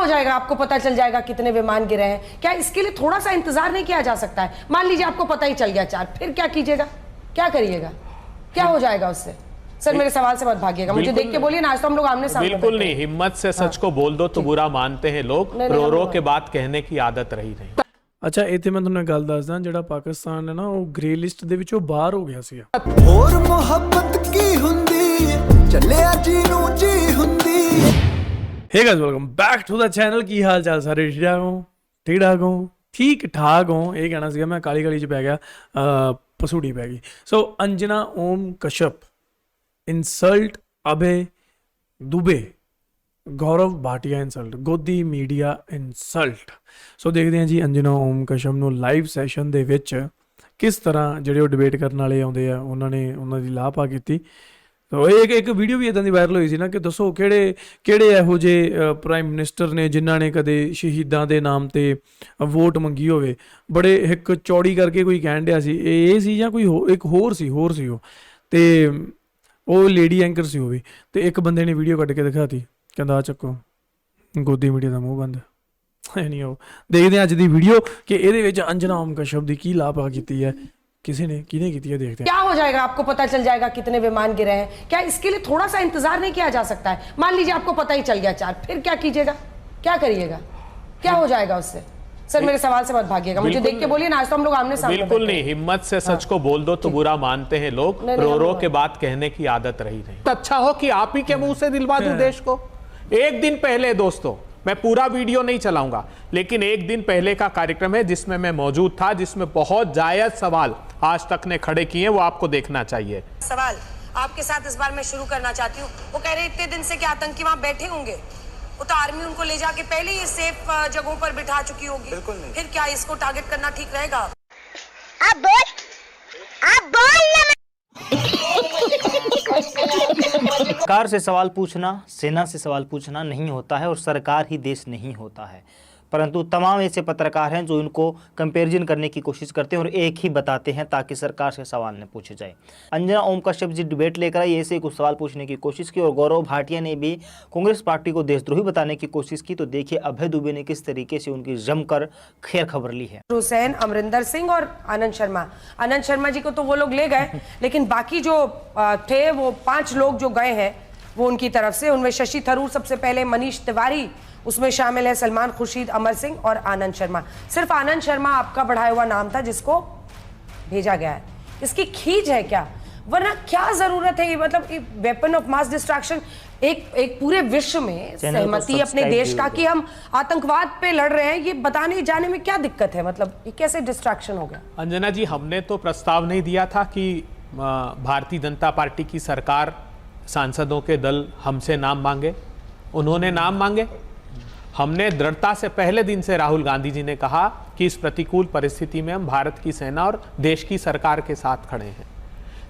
जाएगा, आपको पता चल जाएगा कितने विमान गिरे हैं? क्या इसके लिए थोड़ा सा इंतजार नहीं किया जा सकता है? मान लीजिए आपको पता ही चल गया 4, फिर क्या कीजिएगा, क्या करिएगा, क्या हो जाएगा उससे? सर मेरे सवाल से मत भागिएगा, मुझे देख के बोलिए ना, आज तो हम लोग आमने सामने बिल्कुल नहीं, हिम्मत से सच को बोल दो तो बुरा मानते हैं लोग, रो रो के बात कहने की आदत रही नहीं। ਅੱਛਾ ਇੱਥੇ ਮੈਂ ਤੁਹਾਨੂੰ ਇੱਕ ਗੱਲ ਦੱਸਦਾ, ਜਿਹੜਾ ਪਾਕਿਸਤਾਨ ਹੈ ਨਾ ਉਹ ਗ੍ਰੇ ਲਿਸਟ ਦੇ ਵਿੱਚੋਂ ਬਾਹਰ ਹੋ ਗਿਆ ਸੀਗਾ। ਹੋਰ ਮੁਹੱਬਤ ਕੀ ਹੁੰਦੀ ਚੱਲਿਆ ਜੀ ਨੂੰ ਜੀ ਹੁੰਦੀ। Hey guys welcome back to the channel. ਕੀ ਹਾਲ ਚਾਲ ਸਾਰੇ? ਠੀਕ ਠਾਕ ਹੋ? ਠੀਕ ਠਾਕ ਹੋ ਇਹ ਕਹਿਣਾ ਸੀਗਾ ਮੈਂ, ਕਾਲੀ ਕਾਲੀ ਚ ਪੈ ਗਿਆ, ਪਸੂੜੀ ਪੈ ਗਈ। ਸੋ ਅੰਜਨਾ ओम कश्यप इंसल्ट अभय दुबे, गौरव भाटिया इंसल्ट, गोदी मीडिया इंसल्ट। सो देखते हैं जी अंजना ओम कश्यप ਨੂੰ ਲਾਈਵ ਸੈਸ਼ਨ ਦੇ ਵਿੱਚ ਕਿਸ ਤਰ੍ਹਾਂ ਜਿਹੜੇ ਉਹ ਡਿਬੇਟ ਕਰਨ ਵਾਲੇ ਆਉਂਦੇ ਆ ਉਹਨਾਂ ਦੀ ਲਾਪਾ ਕੀਤੀ। ਸੋ ਇੱਕ ਵੀਡੀਓ ਵੀ ਇਦਾਂ ਦੀ ਵਾਇਰਲ ਹੋਈ ਸੀ ਨਾ ਕਿ ਦੱਸੋ ਕਿਹੜੇ ਇਹੋ ਜਿਹੇ ਪ੍ਰਾਈਮ ਮਿਨਿਸਟਰ ਨੇ ਜਿਨ੍ਹਾਂ ਨੇ ਕਦੇ ਸ਼ਹੀਦਾਂ ਦੇ ਨਾਮ ਤੇ ਵੋਟ ਮੰਗੀ ਹੋਵੇ। ਬੜੇ ਇੱਕ ਚੌੜੀ ਕਰਕੇ ਕੋਈ ਕਹਿਣ ਡਿਆ ਸੀ ਇਹ ਸੀ ਜਾਂ ਕੋਈ ਇੱਕ ਹੋਰ ਸੀ ਉਹ, ਤੇ ਉਹ ਲੇਡੀ ਐਂਕਰ ਸੀ ਉਹ ਵੀ, ਤੇ ਇੱਕ ਬੰਦੇ ਨੇ ਵੀਡੀਓ ਕੱਢ ਕੇ ਦਿਖਾਤੀ, ਕਹਿੰਦਾ ਚੱਕੋ ਗੋਦੀ ਮੀਡੀਆ ਦਾ ਮੂੰਹ ਬੰਦ। ਨਹੀਂ ਉਹ ਦੇਖਦੇ ਹਾਂ ਅੱਜ ਦੀ ਵੀਡੀਓ ਕਿ ਇਹਦੇ ਵਿੱਚ ਅੰजना ओम कश्यप ਦੀ ਕੀ ਲਾਪਾ ਕੀਤੀ ਹੈ, किसी ने किने की है, देखते हैं। क्या हो जाएगा, आपको पता चल जाएगा कितने विमान गिरे हैं? क्या इसके लिए थोड़ा सा इंतजार नहीं किया जा सकता है? मान लीजिए आपको पता ही चल गया 4, फिर क्या कीजिएगा, क्या करिएगा, क्या हो जाएगा उससे? सर मेरे सवाल से मत भागिएगा, मुझे देख के बोलिए ना, आज तो हम लोग आमने सामने। बिल्कुल नहीं, हिम्मत से सच को बोल दो तो बुरा मानते हैं लोग, रो रो के बात कहने की आदत रही नहीं। अच्छा हो कि आप ही के मुंह से दिलवा दूं देश को। एक दिन पहले दोस्तों, मैं पूरा वीडियो नहीं चलाऊंगा, लेकिन एक दिन पहले का कार्यक्रम है जिसमें मैं मौजूद था, जिसमें बहुत जायज सवाल आज तक ने खड़े किए, वो आपको देखना चाहिए। सवाल आपके साथ इस बार मैं शुरू करना चाहती हूँ। वो कह रहे इतने दिन से क्या आतंकी वहां बैठे होंगे, वो तो आर्मी उनको ले जाके पहले ही सेफ जगहों पर बिठा चुकी होगी। बिल्कुल नहीं। फिर क्या इसको टारगेट करना ठीक रहेगा? आप बोल सरकार से सवाल पूछना, सेना से सवाल पूछना नहीं होता है, और सरकार ही देश नहीं होता है, परंतु तमाम ऐसे पत्रकार हैं जो इनको कंपैरिजन करने की कोशिश करते हैं और एक ही बताते हैं ताकि सरकार से सवाल न पूछे जाए। अंजना ओम कश्यप जी डिबेट लेकर आई, ऐसे कुछ सवाल पूछने की कोशिश की, और गौरव भाटिया ने भी कांग्रेस पार्टी को देशद्रोही बताने की कोशिश की। तो देखिए अभय दुबे ने किस तरीके से उनकी जमकर खैर खबर ली है। हुसैन, अमरिंदर सिंह और आनंद शर्मा जी को तो वो लोग ले गए, लेकिन बाकी जो थे वो 5 लोग जो गए हैं वो उनकी तरफ से, उनमें शशि थरूर सबसे पहले, मनीष तिवारी उसमें शामिल है, सलमान खुर्शीद, अमर सिंह और आनंद शर्मा। सिर्फ आनंद शर्मा आपका बढ़ाया हुआ नाम था जिसको भेजा गया है। इसकी खींच है क्या, वरना क्या जरूरत है? ये मतलब वेपन ऑफ मास डिस्ट्रैक्शन, एक पूरे विश्व में सहमति अपने देश का कि हम आतंकवाद पे लड़ रहे हैं, ये बताने जाने में क्या दिक्कत है? मतलब ये कैसे डिस्ट्रैक्शन हो गया? अंजना जी, हमने तो प्रस्ताव नहीं दिया था कि भारतीय जनता पार्टी की सरकार सांसदों के दल हमसे नाम मांगे, उन्होंने नाम मांगे। हमने दृढ़ता से पहले दिन से राहुल गांधी जी ने कहा कि इस प्रतिकूल परिस्थिति में हम भारत की सेना और देश की सरकार के साथ खड़े हैं,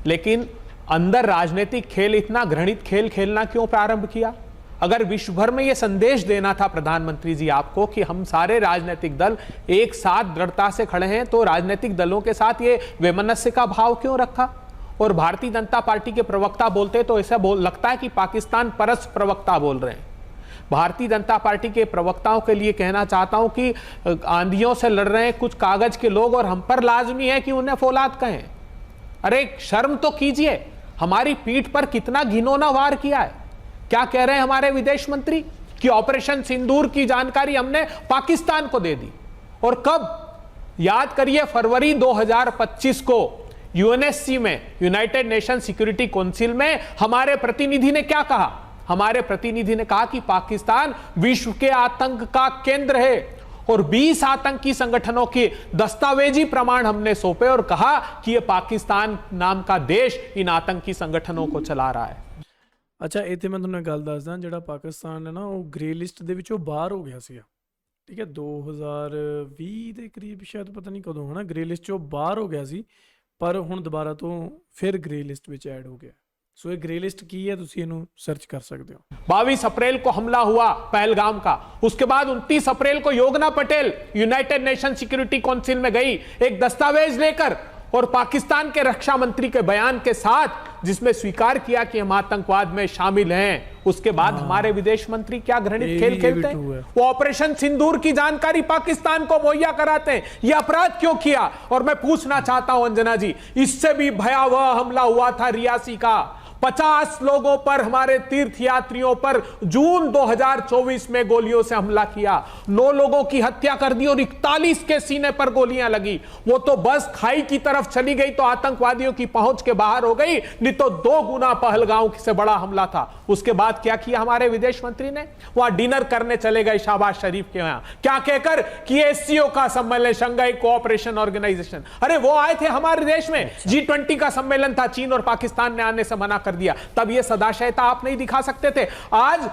लेकिन अंदर राजनीतिक खेल, इतना घृणित खेल खेलना क्यों प्रारंभ किया? अगर विश्व भर में यह संदेश देना था प्रधानमंत्री जी आपको कि हम सारे राजनीतिक दल एक साथ दृढ़ता से खड़े हैं, तो राजनीतिक दलों के साथ ये वैमनस्य का भाव क्यों रखा? और भारतीय जनता पार्टी के प्रवक्ता बोलते तो ऐसा लगता है कि पाकिस्तान परस्त प्रवक्ता बोल रहे हैं। भारतीय जनता पार्टी के प्रवक्ताओं के लिए कहना चाहता हूं कि आंधियों से लड़ रहे हैं कुछ कागज के लोग, और हम पर लाजमी है कि उन्हें फौलाद कहें। अरे शर्म तो कीजिए, हमारी पीठ पर कितना घिनौना वार किया है। क्या कह रहे हैं हमारे विदेश मंत्री कि ऑपरेशन सिंदूर की जानकारी हमने पाकिस्तान को दे दी, और कब? याद करिए, फरवरी 2025 को यूएनएससी में, यूनाइटेड नेशन सिक्योरिटी काउंसिल में हमारे प्रतिनिधि ने क्या कहा? हमारे प्रतिनिधि ने कहा कि पाकिस्तान विश्व के आतंक का केंद्र है, और 20 आतंकी संगठनों के दस्तावेजी प्रमाण हमने सौंपे और कहा कि यह पाकिस्तान नाम का देश इन आतंकी संगठनों को चला रहा है। ਅੱਛਾ ਇੱਥੇ ਮੈਂ ਤੁਹਾਨੂੰ ਇੱਕ ਗੱਲ ਦੱਸਦਾ, ਜਿਹੜਾ ਪਾਕਿਸਤਾਨ ਹੈ ਨਾ ਉਹ ਗ੍ਰੇ ਲਿਸਟ ਦੇ ਵਿੱਚੋਂ ਬਾਹਰ ਹੋ ਗਿਆ ਸੀਗਾ, ਠੀਕ ਹੈ, 2020 ਦੇ ਕਰੀਬ ਸ਼ਾਇਦ, ਪਤਾ ਨਹੀਂ ਕਦੋਂ, ਹੈ ਨਾ, ਗ੍ਰੇ ਲਿਸਟ ਚੋਂ ਬਾਹਰ ਹੋ ਗਿਆ ਸੀ, ਪਰ ਹੁਣ ਦੁਬਾਰਾ ਤੋਂ ਫਿਰ ਗ੍ਰੇ ਲਿਸਟ ਵਿੱਚ ਐਡ ਹੋ ਗਿਆ। सो ये ग्रे लिस्ट की है, तुसी इन्हू सर्च कर सकते हो। 22 अप्रैल को हमला हुआ पहलगाम का, उसके बाद 29 अप्रैल को Yojna Patel United Nation Security Council में गई एक दस्तावेज लेकर, और पाकिस्तान के रक्षा मंत्री के बयान के साथ जिसमें स्वीकार किया कि हम आतंकवाद में शामिल हैं, उसके बाद हमारे विदेश मंत्री क्या घृणित खेल खेलते हैं? वो ऑपरेशन सिंदूर की जानकारी पाकिस्तान को मुहैया कराते हैं। ये अपराध क्यों किया? और मैं पूछना चाहता हूं अंजना जी, इससे भी भयावह हमला हुआ था रियासी का, 50 लोगों पर, हमारे तीर्थयात्रियों पर जून 2024 में गोलियों से हमला किया, 9 लोगों की हत्या कर दी और 41 के सीने पर गोलियां लगी। वो तो बस खाई की तरफ चली गई तो आतंकवादियों की पहुंच के बाहर हो गई, नहीं तो 2 गुना पहलगांव से बड़ा हमला था। उसके बाद क्या किया हमारे विदेश मंत्री ने? वहां डिनर करने चले गए शहबाज शरीफ के यहां, क्या कहकर कि एससीओ का सम्मेलन, शंघाई कोऑपरेशन ऑर्गेनाइजेशन। अरे वो आए थे हमारे देश में, G20 का सम्मेलन था, चीन और पाकिस्तान ने आने से मना कर दिया। तब ये सदाशयता आप नहीं दिखा सकते थे। आज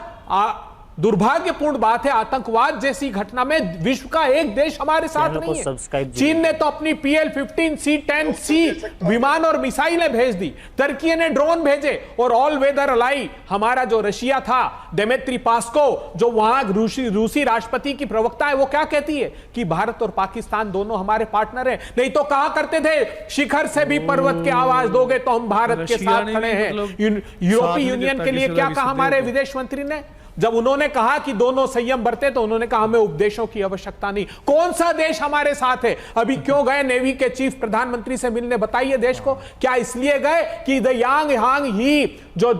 दुर्भाग्यपूर्ण बात है, आतंकवाद जैसी घटना में विश्व का एक देश हमारे साथ नहीं है। चीन ने तो अपनी PL-15 C-10C विमान और मिसाइलें भेज दी, तुर्की ने ड्रोन भेजे, और ऑल वेदर अलाई हमारा जो रशिया था, दिमित्री पास्को, जो वहां रूसी राष्ट्रपति की प्रवक्ता है, वो क्या कहती है कि भारत और पाकिस्तान दोनों हमारे पार्टनर हैं। नहीं तो कहा करते थे शिखर से भी पर्वत की आवाज दोगे तो हम भारत के साथ खड़े हैं। यूरोपीय यूनियन के लिए क्या कहा हमारे विदेश मंत्री ने? जब उन्होंने कहा कि दोनों संयम बरते तो उन्होंने कहा हमें उपदेशों की आवश्यकता नहीं। कौन सा देश हमारे साथ है? अभी क्यों गए नेवी के चीफ प्रधानमंत्री से मिलने? बताइए देश को। क्या इसलिए गए कि द यांग हांग ही, जो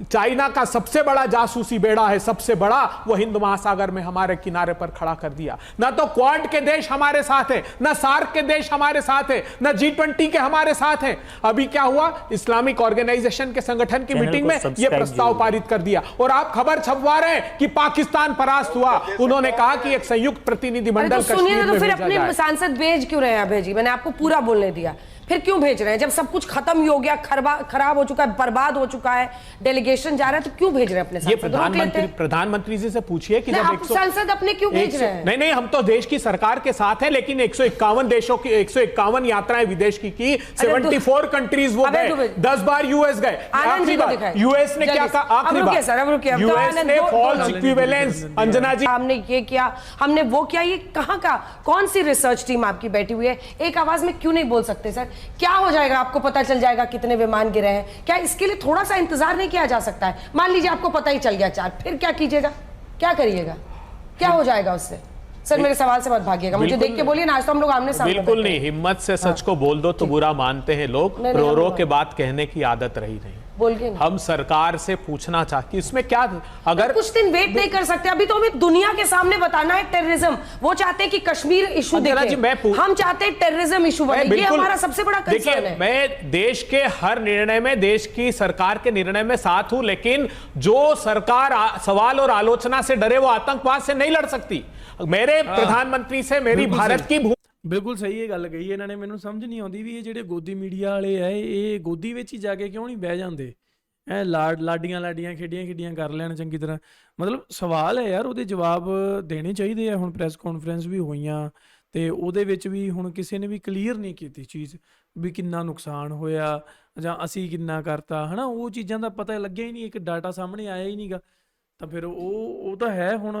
चाइना का सबसे बड़ा जासूसी बेड़ा है, सबसे बड़ा, वो हिंद महासागर में हमारे किनारे पर खड़ा कर दिया? ना तो क्वाड के देश हमारे साथ है, ना सार्क के देश हमारे साथ है, ना G20 के हमारे साथ है। अभी क्या हुआ? इस्लामिक ऑर्गेनाइजेशन के संगठन की मीटिंग में यह प्रस्ताव पारित कर दिया, और आप खबर छपवा रहे हैं कि पाकिस्तान परास्त हुआ। उन्होंने कहा कि एक संयुक्त प्रतिनिधिमंडल कश्मीर में फिर अपने सांसद भेज क्यों रहे हैं भेजी? मैंने आपको पूरा बोलने दिया, फिर क्यों भेज रहे हैं? जब सब कुछ खत्म ही हो गया, खराब हो चुका है, बर्बाद हो चुका है, डेलीगेशन जा रहा है, तो क्यों भेज रहे हैं अपने सांसद? ये प्रधानमंत्री जी से पूछिए कि जब सांसद अपने क्यों भेज रहे हैं? नहीं, हम तो देश की सरकार के साथ हैं, लेकिन 151 देशों की 151 यात्राएं विदेश की 74 कंट्रीज वो गए, 10 बार यूएस गए। यूएस ने क्या कहा? आखिरी बार यूएस ने फॉल्स इक्विवेलेंस, अंजना जी, हमने ये किया, हमने वो किया। ये कहां का, कौन सी रिसर्च टीम आपकी बैठी हुई है? एक आवाज में क्यों नहीं बोल सकते सर? क्या हो जाएगा? आपको पता चल जाएगा कितने विमान गिरे हैं, क्या इसके लिए थोड़ा सा इंतजार नहीं किया जा सकता है? मान लीजिए आपको पता ही चल गया 4, फिर क्या कीजिएगा? क्या करिएगा? क्या हो जाएगा उससे? सर मेरे सवाल से मत भागिएगा, मुझे देख के बोलिए ना, आज तो हम लोग आमने सामने। बिल्कुल नहीं, हिम्मत से सच को बोल दो तो बुरा मानते हैं लोग, रो रो के बात कहने की आदत रही नहीं। हम सरकार से पूछना चाहते इसमें क्या, अगर कुछ दिन वेट नहीं कर सकते? अभी तो हमें दुनिया के सामने बताना है टेररिज्म। वो चाहते हैं कि कश्मीर इशू देखें, हम चाहते हैं टेररिज्म इशू बने, ये हमारा सबसे बड़ा कंसर्न है। मैं देश के हर निर्णय में, देश की सरकार के निर्णय में साथ हूं, लेकिन जो सरकार सवाल और आलोचना से डरे वो आतंकवाद से नहीं लड़ सकती। मेरे प्रधानमंत्री से मेरी भारत की ਬਿਲਕੁਲ ਸਹੀ ਇਹ ਗੱਲ ਕਹੀ ਇਹਨਾਂ ਨੇ। ਮੈਨੂੰ ਸਮਝ ਨਹੀਂ ਆਉਂਦੀ ਵੀ ਇਹ ਜਿਹੜੇ ਗੋਦੀ ਮੀਡੀਆ ਵਾਲੇ ਆ ਇਹ ਗੋਦੀ ਵਿੱਚ ਹੀ ਜਾ ਕੇ ਕਿਉਂ ਨਹੀਂ ਬਹਿ ਜਾਂਦੇ? ਐ ਲਾਡੀਆਂ ਖੇਡੀਆਂ ਕਰ ਲੈਣ ਚੰਗੀ ਤਰ੍ਹਾਂ। ਮਤਲਬ ਸਵਾਲ ਹੈ ਯਾਰ, ਉਹਦੇ ਜਵਾਬ ਦੇਣੇ ਚਾਹੀਦੇ ਆ। ਹੁਣ ਪ੍ਰੈਸ ਕਾਨਫਰੰਸ ਵੀ ਹੋਈਆਂ ਤੇ ਉਹਦੇ ਵਿੱਚ ਵੀ ਹੁਣ ਕਿਸੇ ਨੇ ਵੀ ਕਲੀਅਰ ਨਹੀਂ ਕੀਤੀ ਚੀਜ਼ ਵੀ ਕਿੰਨਾ ਨੁਕਸਾਨ ਹੋਇਆ ਜਾਂ ਅਸੀਂ ਕਿੰਨਾ ਕਰਤਾ, ਹਨਾ? ਉਹ ਚੀਜ਼ਾਂ ਦਾ ਪਤਾ ਲੱਗਿਆ ਹੀ ਨਹੀਂ, ਇੱਕ ਡਾਟਾ ਸਾਹਮਣੇ ਆਇਆ ਹੀ ਨਹੀਂਗਾ। तो फिर वो तो है हुण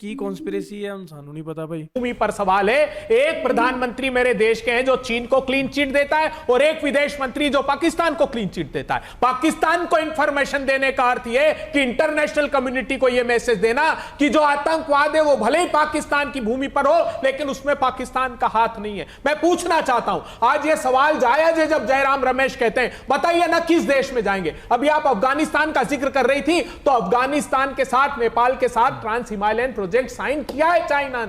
की कॉन्स्पिरेसी है, सानू नहीं पता भाई। भूमि पर सवाल है, एक प्रधानमंत्री मेरे देश के हैं जो चीन को क्लीन चिट देता है, और एक विदेश मंत्री जो पाकिस्तान को क्लीन चिट देता है। पाकिस्तान को इंफॉर्मेशन देने का अर्थ यह कि इंटरनेशनल कम्युनिटी को यह मैसेज देना कि जो आतंकवाद है वो भले ही पाकिस्तान की भूमि पर हो, लेकिन उसमें पाकिस्तान का हाथ नहीं है। मैं पूछना चाहता हूं, आज यह सवाल जायज है जब जयराम रमेश कहते हैं बताइए ना किस देश में जाएंगे? अभी आप अफगानिस्तान का जिक्र कर रही थी, तो अफगानिस्तान के साथ, नेपाल के साथ ट्रांस हिमालयन प्रोजेक्ट साइन किया है चाइना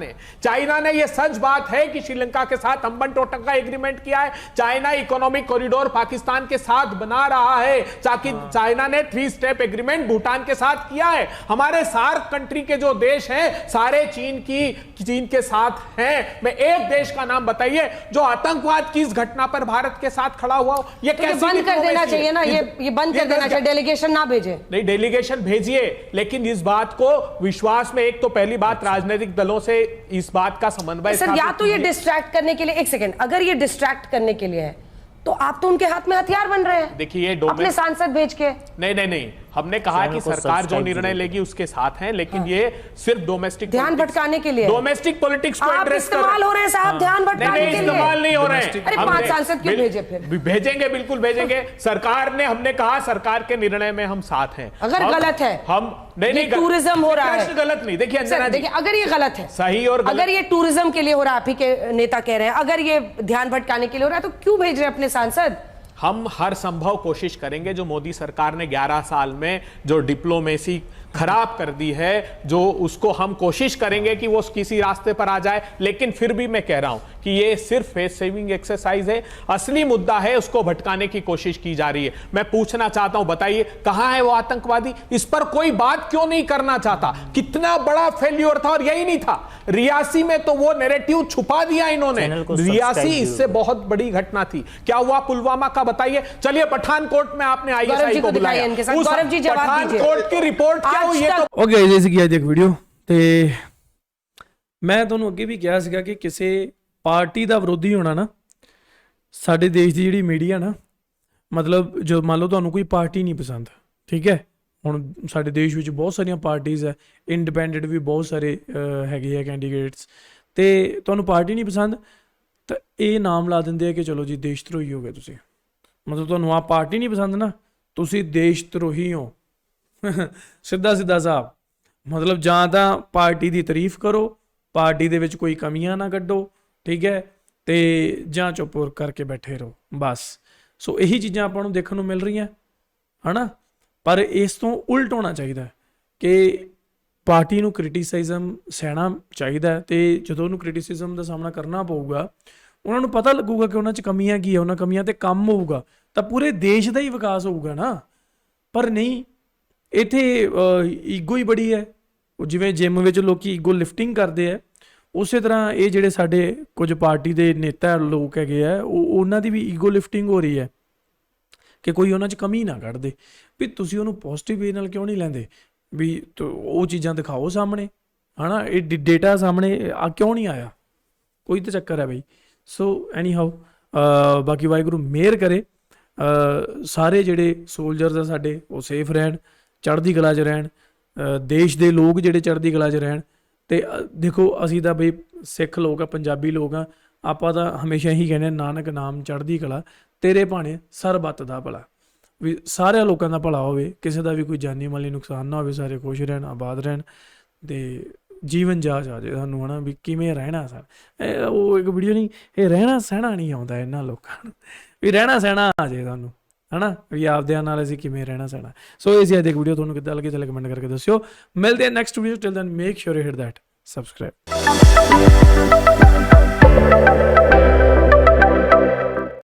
ने। यह सच बात है कि श्रीलंका के साथ अंबन टोटका एग्रीमेंट किया है। चाइना इकोनॉमिक कॉरिडोर पाकिस्तान के साथ बना रहा है, ताकि चाइना ने 3 स्टेप एग्रीमेंट भूटान के साथ किया है। हमारे सार्क कंट्री के जो देश हैं सारे चीन के साथ हैं। मैं एक देश का नाम बताइए जो आतंकवाद की इस घटना पर भारत के साथ खड़ा हुआ हो। ये तो कैसे बंद कर देना चाहिए ना, ये बंद कर देना चाहिए, डेलीगेशन ना भेजे। नहीं, डेलीगेशन भेजिए, लेकिन इस बात को विश्वास में, एक तो पहली बात राजनीतिक दलों से इस बात का समन्वय। सर या तो ये डिस्ट्रैक्ट करने के लिए, एक सेकंड, अगर ये डिस्ट्रैक्ट करने के लिए है तो आप तो उनके हाथ में हथियार बन रहे हैं। देखिए, अपने सांसद भेज के। नहीं, हमने कहा चैनल कि को सरकार जो सब्सक्राइब निर्णय जरूर लेगी उसके साथ हैं, लेकिन ये सिर्फ डोमेस्टिक ध्यान भटकाने के लिए है। डोमेस्टिक पॉलिटिक्स को आप एड्रेस कर इस्तेमाल हो रहे हैं साहब, ध्यान भटकाने के लिए। इस्तेमाल नहीं हो रहे हैं। अरे 5 सांसद क्यों भेजे फिर? भेजेंगे, बिल्कुल भेजेंगे। सरकार ने, हमने कहा सरकार के निर्णय में हम साथ हैं। अगर गलत है, हम नहीं टूरिज्म हो रहा है, प्रश्न गलत नहीं। देखिए अंजना जी, देखिए अगर ये गलत है, सही और गलत, अगर ये टूरिज्म के लिए हो रहा है, आप ही के नेता कह रहे हैं, अगर ये ध्यान भटकाने के लिए हो रहा है, तो क्यों भेज रहे हैं अपने सांसद? हम हर संभव कोशिश करेंगे। जो मोदी सरकार ने 11 साल में जो डिप्लोमेसी खराब कर दी है, जो उसको हम कोशिश करेंगे कि वो किसी रास्ते पर आ जाए। लेकिन फिर भी मैं कह रहा हूं कि ये सिर्फ फेस सेविंग एक्सरसाइज है। असली मुद्दा है, उसको भटकाने की कोशिश की जा रही है। मैं पूछना चाहता हूं, बताइए कहां है वो आतंकवादी? इस पर कोई बात क्यों नहीं करना चाहता? कितना बड़ा फेल्योर था। और यही नहीं था, रियासी में तो वो नैरेटिव छुपा दिया इन्होंने। चैनल को रियासी सब्सक्राइब इससे बहुत बड़ी घटना थी। क्या हुआ पुलवामा का बताइए। चलिए पठानकोट में आपने गौरव जी आईएसआई को को बुलाया, दिखाइए इनके साथ। उस गौरव जी जवाब दीजिए। पठानकोट की रिपोर्ट क्या आज हुई है? तक तो ਓਕੇ ਜੈਸੇ ਕਿ ਅੱਜ ਇੱਕ ਵੀਡੀਓ ਤੇ ਮੈਂ ਤੁਹਾਨੂੰ ਅੱਗੇ ਵੀ ਕਿਹਾ ਸੀਗਾ ਕਿ ਕਿਸੇ ਪਾਰਟੀ ਦਾ ਵਿਰੋਧੀ ਹੋਣਾ ਨਾ, ਸਾਡੇ ਦੇਸ਼ ਦੀ ਜਿਹੜੀ ਮੀਡੀਆ ਨਾ, ਮਤਲਬ ਜੋ ਮੰਨ ਲਓ ਤੁਹਾਨੂੰ ਕੋਈ ਪਾਰਟੀ ਨਹੀਂ ਪਸੰਦ, ਠੀਕ ਹੈ, ਹੁਣ ਸਾਡੇ ਦੇਸ਼ ਵਿੱਚ ਬਹੁਤ ਸਾਰੀਆਂ ਪਾਰਟੀਆਂ ਹੈ, ਇੰਡੀਪੈਂਡੈਂਟ ਵੀ ਬਹੁਤ ਸਾਰੇ ਹੈਗੇ ਆ ਕੈਂਡੀਡੇਟਸ, ਤੇ ਤੁਹਾਨੂੰ ਪਾਰਟੀ ਨਹੀਂ ਪਸੰਦ ਤਾਂ ਇਹ ਨਾਮ ਲਾ ਦਿੰਦੇ ਆ ਕਿ ਚਲੋ ਜੀ ਦੇਸ਼ ਧਰੋਹੀ ਹੋ ਗਏ ਤੁਸੀਂ। ਮਤਲਬ ਤੁਹਾਨੂੰ ਆ ਪਾਰਟੀ ਨਹੀਂ ਪਸੰਦ ਨਾ, ਤੁਸੀਂ ਦੇਸ਼ ਧਰੋਹੀ ਹੋ। ਸਿੱਧਾ ਸਿੱਧਾ ਸਾਹਿਬ, ਮਤਲਬ ਜਾਂ ਤਾਂ ਪਾਰਟੀ ਦੀ ਤਾਰੀਫ ਕਰੋ, ਪਾਰਟੀ ਦੇ ਵਿੱਚ ਕੋਈ ਕਮੀਆਂ ਨਾ ਕੱਢੋ, ਠੀਕ ਹੈ, ਤੇ ਜਾਂ ਚੁੱਪ ਕਰਕੇ ਬੈਠੇ ਰਹੋ ਬਸ। ਸੋ ਇਹੀ ਚੀਜ਼ਾਂ ਆਪਾਂ ਨੂੰ ਦੇਖਣ ਨੂੰ ਮਿਲ ਰਹੀਆਂ ਹਨਾ। ਪਰ ਇਸ ਤੋਂ ਉਲਟ ਹੋਣਾ ਚਾਹੀਦਾ ਕਿ ਪਾਰਟੀ ਨੂੰ ਕ੍ਰਿਟਿਸਾਈਜ਼ਮ ਸਹਿਣਾ ਚਾਹੀਦਾ, ਤੇ ਜਦੋਂ ਉਹਨੂੰ ਕ੍ਰਿਟਿਸਿਜ਼ਮ ਦਾ ਸਾਹਮਣਾ ਕਰਨਾ ਪਊਗਾ, ਉਹਨਾਂ ਨੂੰ ਪਤਾ ਲੱਗੂਗਾ ਕਿ ਉਹਨਾਂ 'ਚ ਕਮੀਆਂ ਕੀ ਹੈ, ਉਹਨਾਂ ਕਮੀਆਂ 'ਤੇ ਕੰਮ ਹੋਊਗਾ ਤਾਂ ਪੂਰੇ ਦੇਸ਼ ਦਾ ਹੀ ਵਿਕਾਸ ਹੋਊਗਾ ਨਾ। ਪਰ ਨਹੀਂ, ਇੱਥੇ ਈਗੋ ਹੀ ਬੜੀ ਹੈ। ਜਿਵੇਂ ਜਿਮ ਵਿੱਚ ਲੋਕ ਈਗੋ ਲਿਫਟਿੰਗ ਕਰਦੇ ਆ, ਉਸੇ ਤਰ੍ਹਾਂ ਇਹ ਜਿਹੜੇ ਸਾਡੇ ਕੁਝ ਪਾਰਟੀ ਦੇ ਨੇਤਾ ਲੋਕ ਹੈਗੇ ਆ, ਉਹਨਾਂ ਦੀ ਵੀ ਈਗੋ ਲਿਫਟਿੰਗ ਹੋ ਰਹੀ ਹੈ ਕਿ ਕੋਈ ਉਹਨਾਂ 'ਚ ਕਮੀ ਨਾ ਕੱਢਦੇ। ਵੀ ਤੁਸੀਂ ਉਹਨੂੰ ਪੋਜ਼ਿਟਿਵ ਵੇ ਨਾਲ ਕਿਉਂ ਨਹੀਂ ਲੈਂਦੇ? ਵੀ ਉਹ ਚੀਜ਼ਾਂ ਦਿਖਾਓ ਸਾਹਮਣੇ, ਹੈ ਨਾ, ਇਹ ਡੇਟਾ ਸਾਹਮਣੇ ਆ ਕਿਉਂ ਨਹੀਂ ਆਇਆ? ਕੋਈ ਤਾਂ ਚੱਕਰ ਹੈ ਬਈ। ਸੋ ਐਨੀ ਹਾਊ, ਬਾਕੀ ਵਾਹਿਗੁਰੂ ਮਿਹਰ ਕਰੇ, ਸਾਰੇ ਜਿਹੜੇ ਸੋਲਜਰਸ ਆ ਸਾਡੇ ਉਹ ਸੇਫ ਰਹਿਣ, ਚੜ੍ਹਦੀ ਕਲਾ 'ਚ ਰਹਿਣ, ਦੇਸ਼ ਦੇ ਲੋਕ ਜਿਹੜੇ ਚੜ੍ਹਦੀ ਕਲਾ 'ਚ ਰਹਿਣ। ਤੇ ਦੇਖੋ ਅਸੀਂ ਤਾਂ ਬਈ ਸਿੱਖ ਲੋਕ ਆ, ਪੰਜਾਬੀ ਲੋਕ ਆ, ਆਪਾਂ ਤਾਂ ਹਮੇਸ਼ਾ ਹੀ ਕਹਿੰਦੇ ਨਾਨਕ ਨਾਮ ਚੜ੍ਹਦੀ ਕਲਾ ਤੇਰੇ ਭਾਣੇ ਸਰਬੱਤ ਦਾ ਭਲਾ। ਵੀ ਸਾਰਿਆਂ ਲੋਕਾਂ ਦਾ ਭਲਾ ਹੋਵੇ, ਕਿਸੇ ਦਾ ਵੀ ਕੋਈ ਜਾਨੀ ਮਾਲੀ ਨੁਕਸਾਨ ਨਾ ਹੋਵੇ, ਸਾਰੇ ਖੁਸ਼ ਰਹਿਣ, ਆਬਾਦ ਰਹਿਣ, ਤੇ ਜੀਵਨ ਜਾਚ ਆ ਜਾਏ ਸਾਨੂੰ, ਹੈ ਨਾ, ਵੀ ਕਿਵੇਂ ਰਹਿਣਾ। ਉਹ ਇੱਕ ਵੀਡੀਓ ਨਹੀਂ, ਇਹ ਰਹਿਣਾ ਸਹਿਣਾ ਨਹੀਂ ਆਉਂਦਾ ਇਹਨਾਂ ਲੋਕਾਂ ਨੂੰ, ਵੀ ਰਹਿਣਾ ਸਹਿਣਾ ਆ ਜਾਏ ਸਾਨੂੰ, ਹੈ ਨਾ, ਵੀ ਆਪਦਿਆਂ ਨਾਲ ਅਸੀਂ ਕਿਵੇਂ ਰਹਿਣਾ ਸਹਿਣਾ। ਸੋ ਇਹ ਸੀ ਅੱਜ ਦੀ ਵੀਡੀਓ, ਤੁਹਾਨੂੰ ਕਿੱਦਾਂ ਲੱਗੀ ਚੱਲ ਕਮੈਂਟ ਕਰਕੇ ਦੱਸਿਓ। ਮਿਲਦੇ ਆ next video, till then make sure you hit that subscribe.